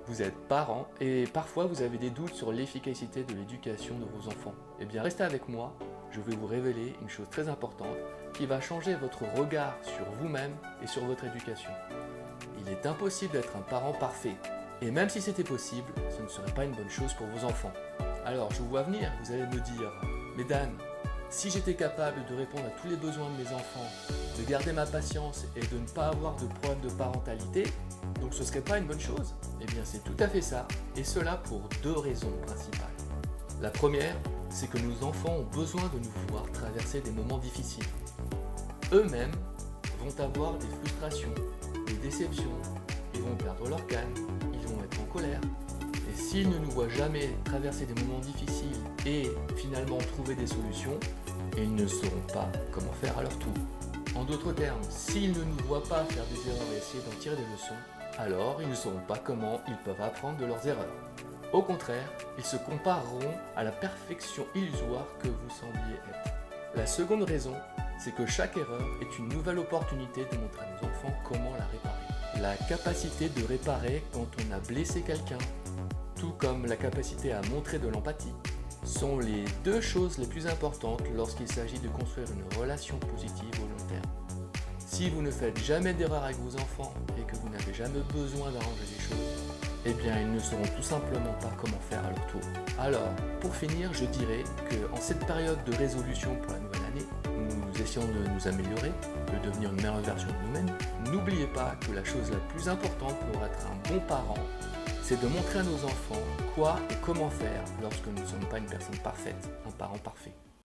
Vous êtes parent et parfois vous avez des doutes sur l'efficacité de l'éducation de vos enfants. Eh bien restez avec moi, je vais vous révéler une chose très importante qui va changer votre regard sur vous-même et sur votre éducation. Il est impossible d'être un parent parfait. Et même si c'était possible, ce ne serait pas une bonne chose pour vos enfants. Alors je vous vois venir, vous allez me dire « Mais Dan, si j'étais capable de répondre à tous les besoins de mes enfants, de garder ma patience et de ne pas avoir de problème de parentalité, donc ce serait pas une bonne chose ?» Eh bien c'est tout à fait ça, et cela pour deux raisons principales. La première, c'est que nos enfants ont besoin de nous voir traverser des moments difficiles. Eux-mêmes vont avoir des frustrations, des déceptions, ils vont perdre leur calme, ils vont être en colère. Et s'ils ne nous voient jamais traverser des moments difficiles et finalement trouver des solutions, ils ne sauront pas comment faire à leur tour. En d'autres termes, s'ils ne nous voient pas faire des erreurs et essayer d'en tirer des leçons, alors ils ne sauront pas comment ils peuvent apprendre de leurs erreurs. Au contraire, ils se compareront à la perfection illusoire que vous sembliez être. La seconde raison, c'est que chaque erreur est une nouvelle opportunité de montrer à nos enfants comment la réparer. La capacité de réparer quand on a blessé quelqu'un, tout comme la capacité à montrer de l'empathie, sont les deux choses les plus importantes lorsqu'il s'agit de construire une relation positive au long terme. Si vous ne faites jamais d'erreur avec vos enfants et que vous n'avez jamais besoin d'arranger les choses, eh bien ils ne sauront tout simplement pas comment faire à leur tour. Alors, pour finir, je dirais qu'en cette période de résolution pour la nouvelle année, nous essayons de nous améliorer, de devenir une meilleure version de nous-mêmes. N'oubliez pas que la chose la plus importante pour être un bon parent, c'est de montrer à nos enfants quoi et comment faire lorsque nous ne sommes pas une personne parfaite, un parent parfait.